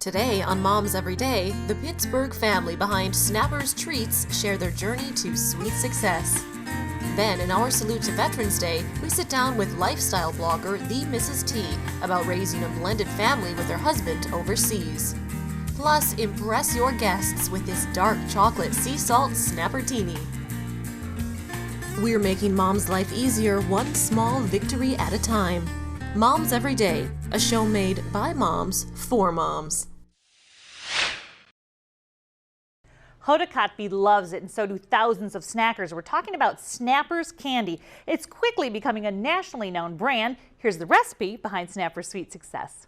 Today on Moms Every Day, the Pittsburgh family behind Snappers Treats share their journey to sweet success. Then, in our Salute to Veterans Day, we sit down with lifestyle blogger The Mrs. T about raising a blended family with her husband overseas. Plus, impress your guests with this dark chocolate sea salt Snappertini. We're making mom's life easier one small victory at a time. Moms Every Day, a show made by moms for moms. Hoda Kotb loves it, and so do thousands of snackers. We're talking about Snappers candy. It's quickly becoming a nationally known brand. Here's the recipe behind Snappers' sweet success.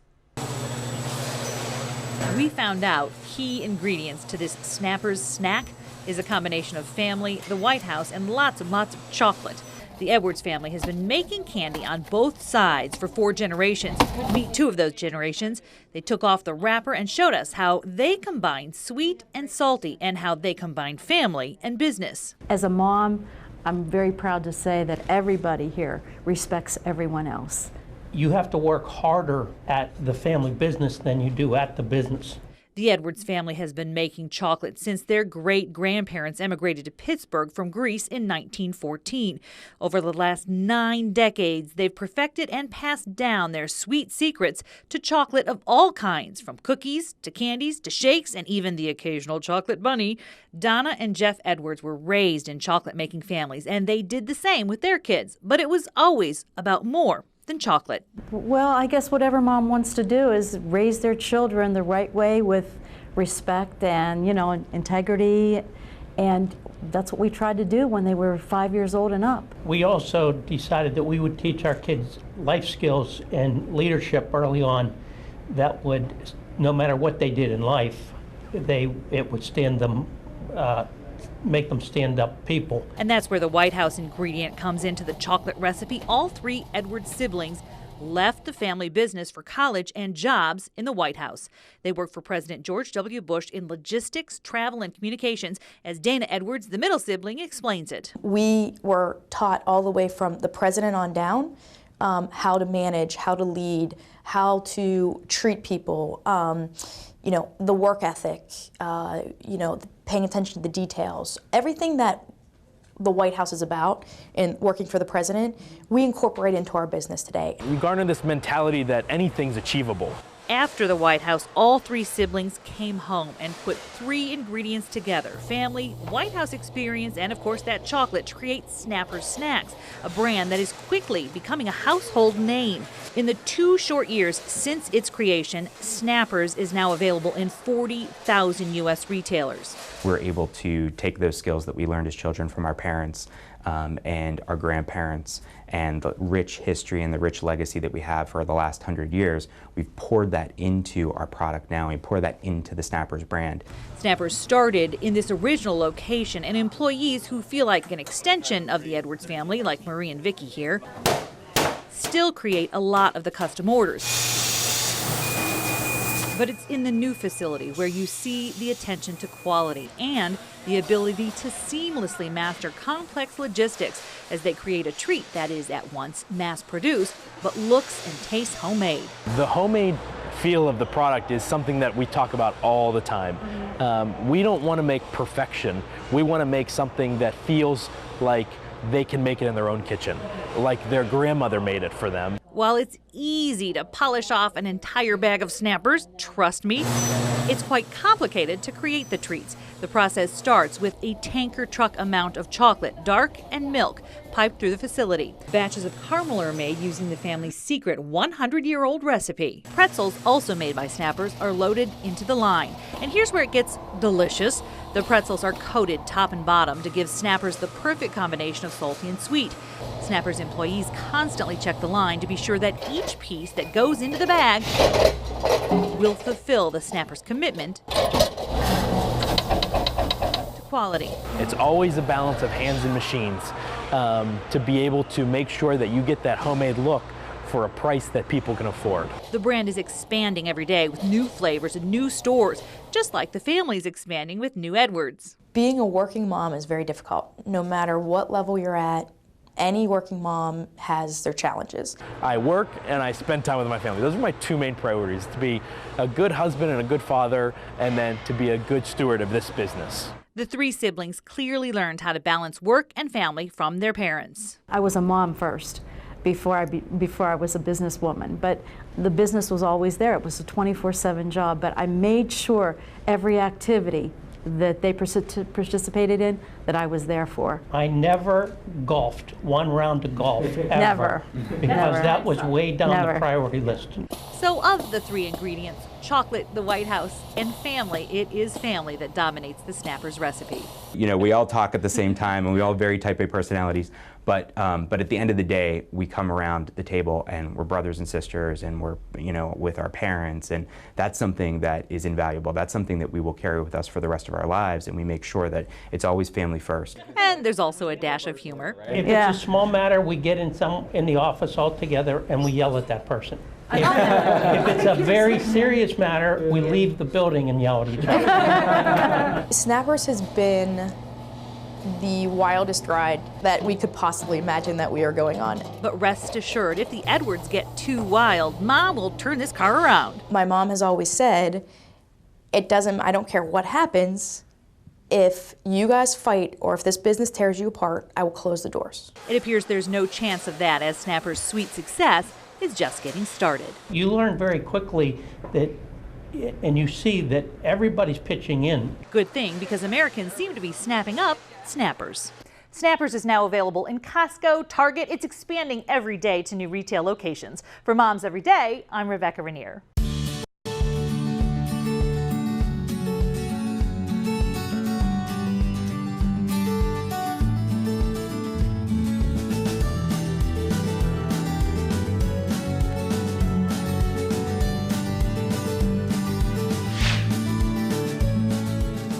We found out key ingredients to this Snappers snack is a combination of family, the White House, and lots of chocolate. The Edwards family has been making candy on both sides for 4 generations. Meet 2 of those generations. They took off the wrapper and showed us how they combine sweet and salty and how they combine family and business. As a mom, I'm very proud to say that everybody here respects everyone else. You have to work harder at the family business than you do at the business. The Edwards family has been making chocolate since their great-grandparents emigrated to Pittsburgh from Greece in 1914. Over the last 9 decades, they've perfected and passed down their sweet secrets to chocolate of all kinds, from cookies to candies to shakes and even the occasional chocolate bunny. Donna and Jeff Edwards were raised in chocolate-making families, and they did the same with their kids. But it was always about more than chocolate. Well, I guess whatever mom wants to do is raise their children the right way with respect and, integrity, and that's what we tried to do when they were 5 years old and up. We also decided that we would teach our kids life skills and leadership early on that would, no matter what they did in life, it would make them stand-up people. And that's where the White House ingredient comes into the chocolate recipe. All 3 Edwards siblings left the family business for college and jobs in the White House. They worked for President George W. Bush in logistics, travel, and communications, as Dana Edwards, the middle sibling, explains it. We were taught all the way from the president on down how to manage, how to lead, how to treat people, the work ethic, paying attention to the details. Everything that the White House is about in working for the president, we incorporate into our business today. We garner this mentality that anything's achievable. After the White House, all 3 siblings came home and put 3 ingredients together: family, White House experience, and of course that chocolate to create Snappers Snacks, a brand that is quickly becoming a household name. In the 2 short years since its creation, Snappers is now available in 40,000 U.S. retailers. We're able to take those skills that we learned as children from our parents and our grandparents and the rich history and the rich legacy that we have for the last 100 years. We've poured that into our product now. We pour that into the Snappers brand. Snappers started in this original location, and employees who feel like an extension of the Edwards family, like Marie and Vicky here, still create a lot of the custom orders. But it's in the new facility where you see the attention to quality and the ability to seamlessly master complex logistics as they create a treat that is at once mass-produced but looks and tastes homemade. The homemade feel of the product is something that we talk about all the time. We don't want to make perfection. We want to make something that feels like they can make it in their own kitchen, like their grandmother made it for them. While it's easy to polish off an entire bag of Snappers, trust me, it's quite complicated to create the treats. The process starts with a tanker truck amount of chocolate, dark and milk, piped through the facility. Batches of caramel are made using the family's secret 100-year-old recipe. Pretzels, also made by Snappers, are loaded into the line. And here's where it gets delicious. The pretzels are coated top and bottom to give Snappers the perfect combination of salty and sweet. Snappers employees constantly check the line to be sure that each piece that goes into the bag will fulfill the Snappers' commitment to quality. It's always a balance of hands and machines to be able to make sure that you get that homemade look for a price that people can afford. The brand is expanding every day with new flavors and new stores, just like the family's expanding with new Edwards. Being a working mom is very difficult. No matter what level you're at, Any working mom has their challenges. I work and I spend time with my family. Those are my two main priorities, to be a good husband and a good father, and then to be a good steward of this business. The three siblings clearly learned how to balance work and family from their parents. I was a mom first before I was a businesswoman, but the business was always there. It was a 24/7 job, but I made sure every activity that they participated in, that I was there for. I never golfed one round of golf, ever. Never. Because Never. that was way down Never. the priority list. So of the three ingredients, chocolate, the White House, and family, it is family that dominates the Snappers recipe. You know, we all talk at the same time, and we all have very type A personalities, but at the end of the day, we come around the table and we're brothers and sisters, and we're, you know, with our parents, and that's something that is invaluable. That's something that we will carry with us for the rest of our lives, and we make sure that it's always family first. And there's also a dash of humor. If Yeah. it's a small matter, we get in the office all together and we yell at that person. If it's a very serious matter, we leave the building and yell at each other. Snappers has been the wildest ride that we could possibly imagine that we are going on. But rest assured, if the Edwards get too wild, Mom will turn this car around. My mom has always said, I don't care what happens, if you guys fight or if this business tears you apart, I will close the doors. It appears there's no chance of that, as Snapper's sweet success is just getting started. You learn very quickly that, and you see that everybody's pitching in. Good thing, because Americans seem to be snapping up Snappers. Snappers is now available in Costco, Target. It's expanding every day to new retail locations. For Moms Every Day, I'm Rebecca Rainier.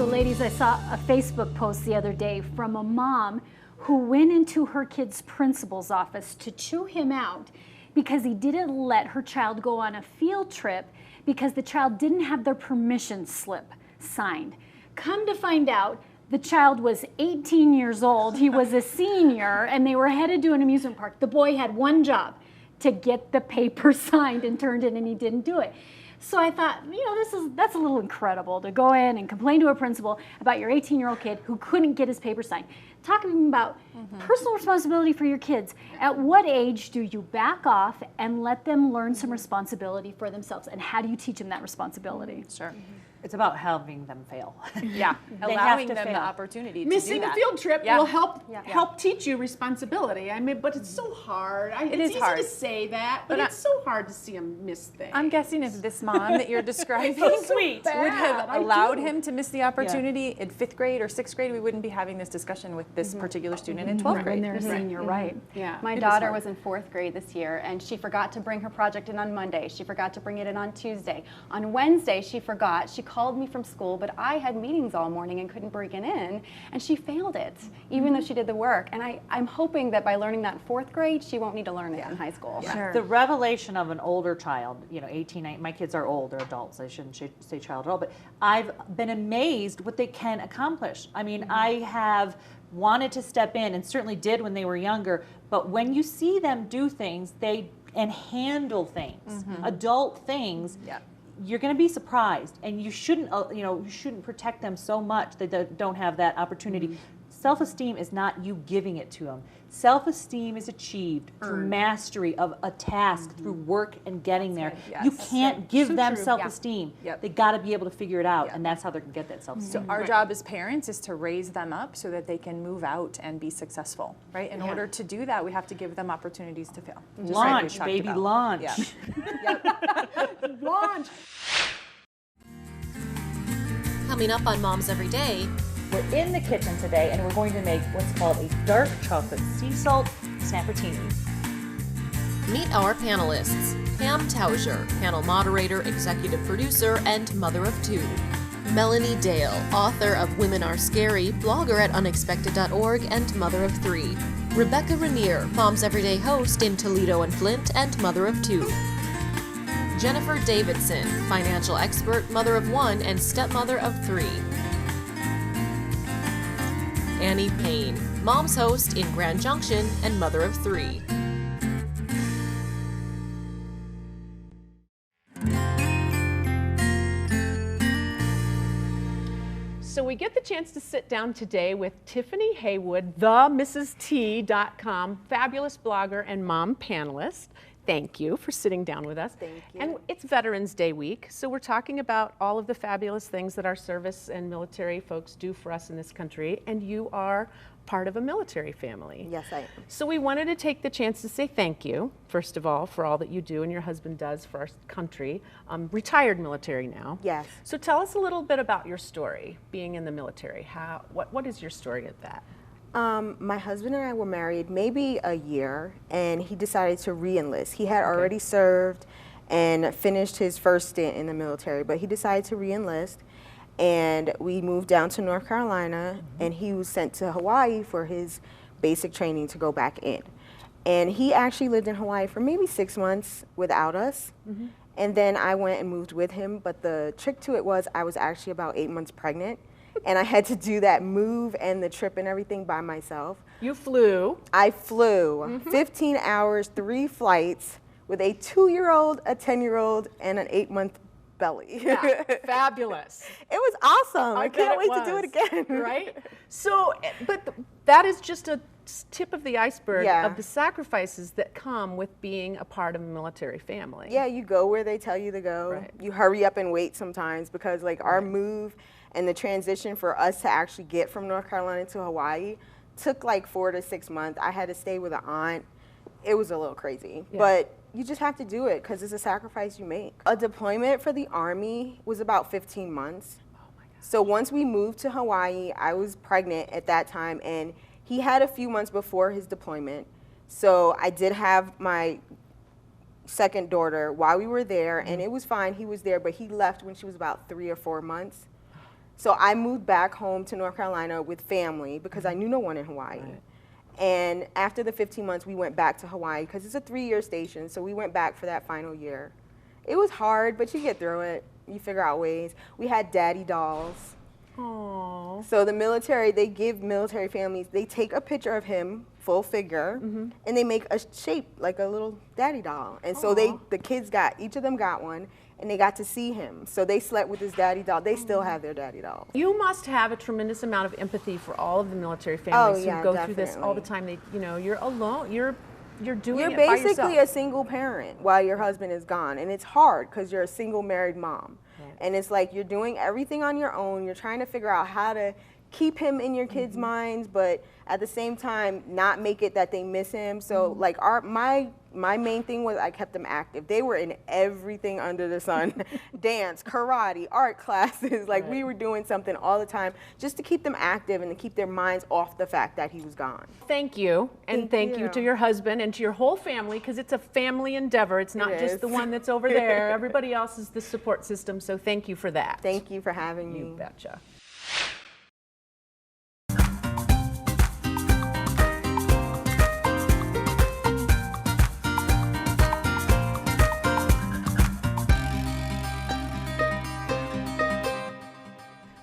Ladies, I saw a Facebook post the other day from a mom who went into her kid's principal's office to chew him out because he didn't let her child go on a field trip because the child didn't have their permission slip signed. Come to find out, the child was 18 years old, he was a senior, and they were headed to an amusement park. The boy had one job, to get the paper signed and turned in, and he didn't do it. So I thought, you know, that's a little incredible to go in and complain to a principal about your 18-year-old kid who couldn't get his paper signed. Talking about personal responsibility for your kids. At what age do you back off and let them learn some responsibility for themselves? And how do you teach them that responsibility? Sure. It's about having them fail. Yeah, allowing them the opportunity to Missing do a that. field trip Yeah. will help teach you responsibility. I mean, but it's so hard. It's easy hard. to say that, but it's so hard to see him miss things. I'm guessing if this mom that you're describing sweet. would have I allowed do. him to miss the opportunity in 5th grade or 6th grade, we wouldn't be having this discussion with this particular student in 12th When grade. they're a senior, right? Yeah. My daughter was in 4th grade this year, and she forgot to bring her project in on Monday. She forgot to bring it in on Tuesday. On Wednesday, she forgot. She called me from school, but I had meetings all morning and couldn't bring it in, and she failed it, even though she did the work. And I'm hoping that by learning that in 4th grade, she won't need to learn it in high school. Sure. The revelation of an older child, you know, 18, 19, my kids are old, they're adults, I shouldn't say child at all, but I've been amazed what they can accomplish. I mean, I have wanted to step in and certainly did when they were younger, but when you see them do things and handle things, adult things, you're going to be surprised, and you shouldn't, you shouldn't protect them so much that they don't have that opportunity. Self-esteem is not you giving it to them. Self-esteem is achieved through mastery of a task, through work and getting there. Yes. You can't give So them true. self-esteem. Yep. They got to be able to figure it out, and that's how they're going to get that self-esteem. So our job as parents is to raise them up so that they can move out and be successful, right? In order to do that, we have to give them opportunities to fail. just like we Launch, talked baby, about. launch. Yeah. Launch. Coming up on Moms Every Day, We're in the kitchen today, and we're going to make what's called a dark chocolate sea salt snappertini. meet our panelists. Pam Tauser, panel moderator, executive producer, and mother of two. Melanie Dale, author of Women Are Scary, blogger at unexpected.org, and mother of three. Rebecca Rainier, Moms Everyday host in Toledo and Flint, and mother of two. Jennifer Davidson, financial expert, mother of one, and stepmother of three. Annie Payne, mom's host in Grand Junction and mother of 3. So we get the chance to sit down today with Tiffany Heywood, the MrsT.com, fabulous blogger and mom panelist. Thank you for sitting down with us. Thank you. And it's Veterans Day week, so we're talking about all of the fabulous things that our service and military folks do for us in this country, and you are part of a military family. Yes, I am. So we wanted to take the chance to say thank you, first of all, for all that you do and your husband does for our country. Retired military now. Yes. So tell us a little bit about your story, being in the military. What is your story of that? My husband and I were married maybe a year, and he decided to re-enlist. He had already served and finished his first stint in the military, but he decided to re-enlist, and we moved down to North Carolina, and he was sent to Hawaii for his basic training to go back in. And he actually lived in Hawaii for maybe 6 months without us, and then I went and moved with him, but the trick to it was I was actually about 8 months pregnant, and I had to do that move and the trip and everything by myself. You flew. I flew 15 hours, 3 flights with a 2-year-old, a 10-year-old, and an 8-month belly. Yeah, fabulous. It was awesome. I bet can't it wait to do it again. Right? So, but that is just a tip of the iceberg of the sacrifices that come with being a part of a military family. Yeah, you go where they tell you to go. Right. You hurry up and wait sometimes because like our move and the transition for us to actually get from North Carolina to Hawaii took like 4 to 6 months. I had to stay with an aunt. It was a little crazy, but you just have to do it because it's a sacrifice you make. A deployment for the Army was about 15 months. Oh my God. So once we moved to Hawaii, I was pregnant at that time, and he had a few months before his deployment. So I did have my second daughter while we were there, and it was fine. He was there, but he left when she was about 3 or 4 months. So I moved back home to North Carolina with family because I knew no one in Hawaii. Right. And after the 15 months, we went back to Hawaii because it's a 3-year station. So we went back for that final year. It was hard, but you get through it. You figure out ways. We had daddy dolls. Aww. So the military, they give military families, they take a picture of him, full figure, and they make a shape like a little daddy doll. And so the kids each of them got one, and they got to see him. So they slept with his daddy doll. They still have their daddy dolls. You must have a tremendous amount of empathy for all of the military families who go through this all the time. They, you're alone. You're doing it by yourself. You're basically a single parent while your husband is gone, and it's hard because you're a single married mom. Right. And it's like you're doing everything on your own. You're trying to figure out how to keep him in your kids' minds, but at the same time not make it that they miss him. So like my main thing was I kept them active. They were in everything under the sun. Dance, karate, art classes. Like we were doing something all the time just to keep them active and to keep their minds off the fact that he was gone. Thank you. And thank you to your husband and to your whole family, because it's a family endeavor. It's not just the one that's over there. Everybody else is the support system. So thank you for that. Thank you for having me. You betcha.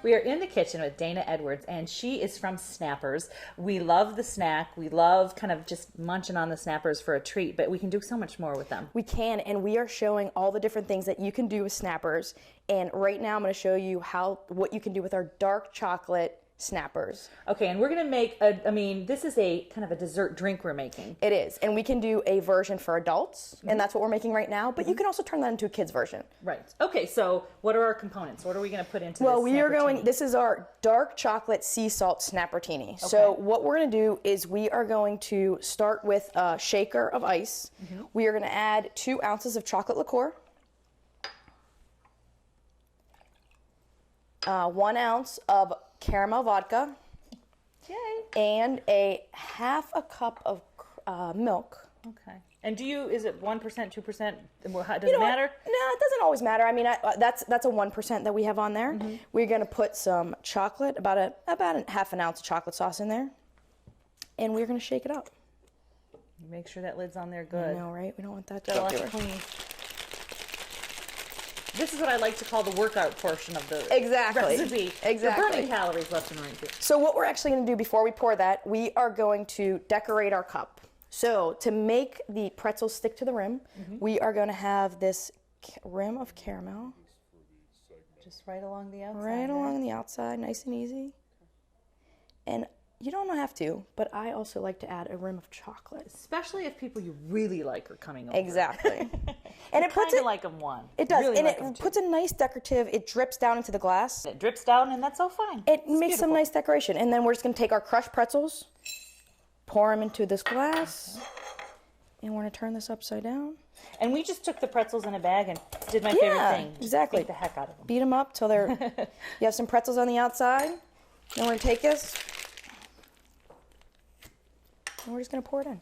We are in the kitchen with Dana Edwards, and she is from Snappers. We love the snack. We love kind of just munching on the Snappers for a treat, but we can do so much more with them. We can, and we are showing all the different things that you can do with Snappers. And right now I'm going to show you what you can do with our dark chocolate Snappers. Okay, and we're going to make this is a kind of a dessert drink we're making. It is, and we can do a version for adults, and that's what we're making right now, but you can also turn that into a kid's version. Right. Okay, so what are our components? What are we going to put into this? This is our dark chocolate sea salt Snappertini. Okay. So what we're going to do is we are going to start with a shaker of ice. We are going to add 2 ounces of chocolate liqueur, 1 ounce of caramel vodka, and a half a cup of milk. Okay. And is it 1%, 2%? Does it matter? No, it doesn't always matter. I mean, that's a 1% that we have on there. We're going to put some chocolate, about a half an ounce of chocolate sauce in there, and we're going to shake it up. Make sure that lid's on there good. I know, right? We don't want that to go everywhere. Clean. This is what I like to call the workout portion of the Exactly. recipe. Exactly. You're burning calories left and right here. So what we're actually going to do before we pour that, we are going to decorate our cup. So to make the pretzels stick to the rim, we are going to have this rim of caramel. Just right along the outside. Right along the outside, nice and easy. And you don't have to, but I also like to add a rim of chocolate. Especially if people you really like are coming over. Exactly. And it puts it like them one. It does, Really and like it 'em two. puts a nice decorative. It drips down into the glass. It drips down, and that's all fine. It makes some nice decoration. And then we're just going to take our crushed pretzels, pour them into this glass, and we're going to turn this upside down. And we just took the pretzels in a bag and did my favorite thing. Just Exactly. beat the heck out of them. Beat them up till they're. You have some pretzels on the outside. Then we're going to take this, and we're just going to pour it in.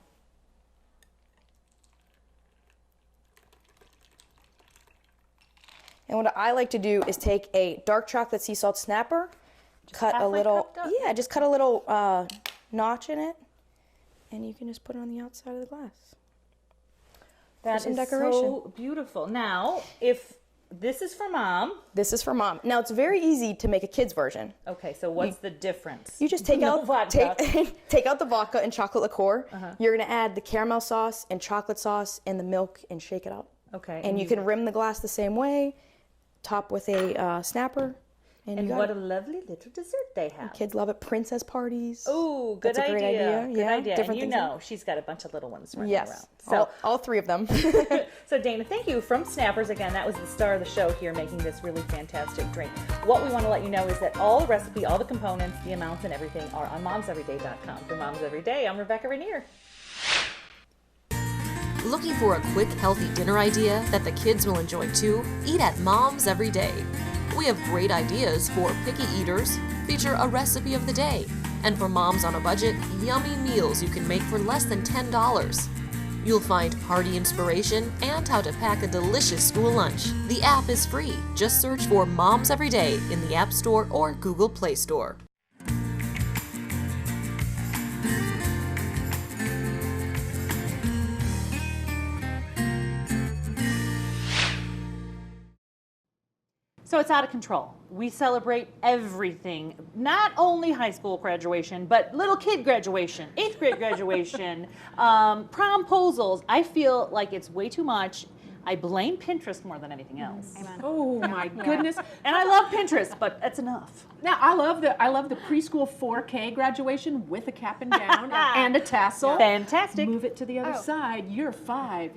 And what I like to do is take a dark chocolate sea salt snapper, cut a halfway little, cupped up? yeah, just cut a little notch in it, and you can just put it on the outside of the glass. That some is decoration. so beautiful. Now, if this is for Mom. This is for Mom. Now it's very easy to make a kid's version. Okay, so what's the difference? You just take No out vodka. take out the vodka and chocolate liqueur. You're gonna add the caramel sauce and chocolate sauce and the milk and shake it up. Okay. And you can rim the glass the same way, top with a snapper. And And you got what it. a lovely little dessert they have. Kids love it. Princess parties. Oh, good That's a great idea. Good Yeah, idea. different And you things. know, she's got a bunch of little ones running Yes, around. So, all three of them. so Dana, thank you from Snappers. Again, that was the star of the show here, making this really fantastic drink. What we want to let you know is that all the recipe, all the components, the amounts, and everything are on MomsEveryday.com. For Moms Everyday, I'm Rebecca Rainier. Looking for a quick, healthy dinner idea that the kids will enjoy too? Eat at Mom's Every Day. We have great ideas for picky eaters, feature a recipe of the day, and for moms on a budget, yummy meals you can make for less than $10. You'll find party inspiration and how to pack a delicious school lunch. The app is free. Just search for Mom's Every Day in the App Store or Google Play Store. So it's out of control. We celebrate everything, not only high school graduation, but little kid graduation, 8th grade graduation, promposals. I feel like it's way too much. I blame Pinterest more than anything else. Oh my goodness. And I love Pinterest, but that's enough. Now I love the preschool 4K graduation with a cap and gown and a tassel. Fantastic. Move it to the other side. You're 5.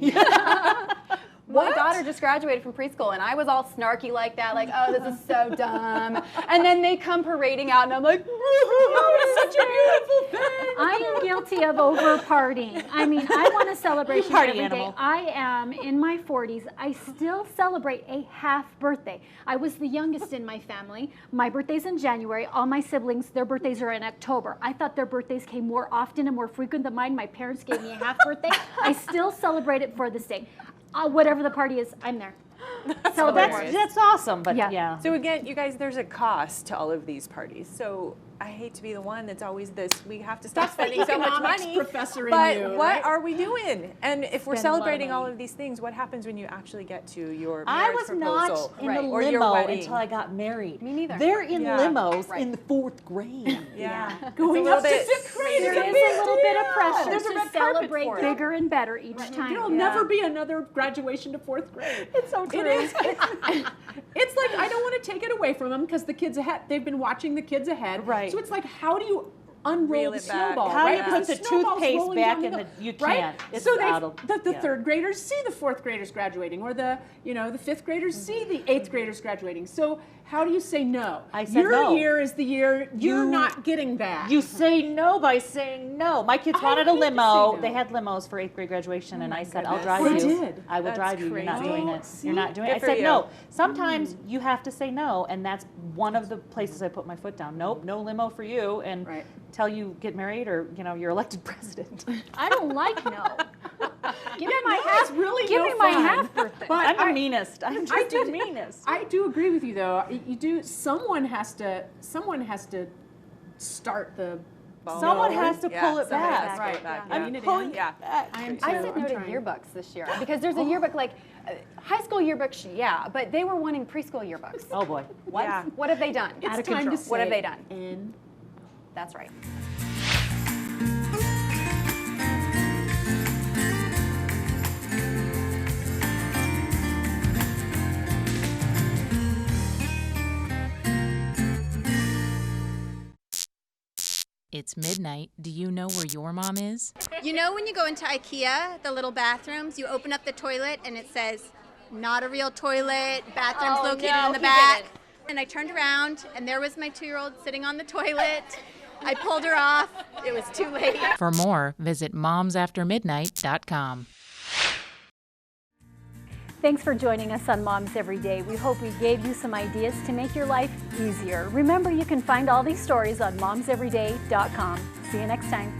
My daughter just graduated from preschool, and I was all snarky like that, like, oh, this is so dumb. And then they come parading out, and I'm like, it's such a beautiful thing. I am guilty of over partying. I mean, I want a celebration Party every animal. day. I am in my 40s. I still celebrate a half birthday. I was the youngest in my family. My birthday's in January. All my siblings, their birthdays are in October. I thought their birthdays came more often and more frequent than mine. My parents gave me a half birthday. I still celebrate it for this day. Whatever the party is, I'm there. So that's awesome, but Yeah. yeah. So again, you guys, there's a cost to all of these parties. So I hate to be the one that's always this, we have to stop That's the spending so much economics money. professor in but you, what right? are we doing? And if we're Spend a lot of celebrating all money. of these things, what happens when you actually get to your I marriage was proposal? not in a or your limo wedding? until I got married. Me neither. They're in Yeah. limos Right. in the 4th grade. Yeah. Going little up to bit 6th grade There is a is big a little bit of deal. pressure There's a to red carpet celebrate for it. bigger and better each time. There'll never be another graduation to 4th grade. It's so true. It is. It's like I don't want to take it away from them because the kids ahead. They've been watching the kids ahead. Right. So it's like, how do you unroll Reel the it back. snowball? How do right? you Because put the snowball's toothpaste rolling back down in the the- hill, you right? can't. It's so out of- the yeah. 3rd graders see the 4th graders graduating, or the 5th graders see the 8th graders graduating. So how do you say no? I said Your no. year is the year you're You- not getting that. You say no by saying no. My kids I wanted a hate to say limo. no. They had limos for 8th grade graduation, and I said, I'll goodness. drive They you. did. I will That's drive you. You're not crazy. doing it. You're not doing it. Good I for said you. no. Sometimes you have to say no, and that's one of the places I put my foot down. Nope, no limo for you, and Right. till you get married or you're elected president. I don't like no. Give me my no, half. it's really Give no me my fun. half birthday. But I'm the meanest. I'm just the meanest. I do agree with you though. You do. Someone has to start the ball. Someone has to Yeah, pull it somebody back. has to pull it back. Right. Yeah. I'm pulling it it in. back. I am too. I said no I'm to trying. yearbooks this year because there's a yearbook like High school yearbooks, yeah, but they were wanting preschool yearbooks. Oh boy. What? Yeah. What have they done? Out of time to control. What have they done? In. That's right. It's midnight. Do you know where your mom is? You know when you go into IKEA, the little bathrooms, you open up the toilet and it says, not a real toilet, bathrooms located in the back. And I turned around and there was my 2-year-old sitting on the toilet. I pulled her off. It was too late. For more, visit momsaftermidnight.com. Thanks for joining us on Moms Every Day. We hope we gave you some ideas to make your life easier. Remember, you can find all these stories on momseveryday.com. See you next time.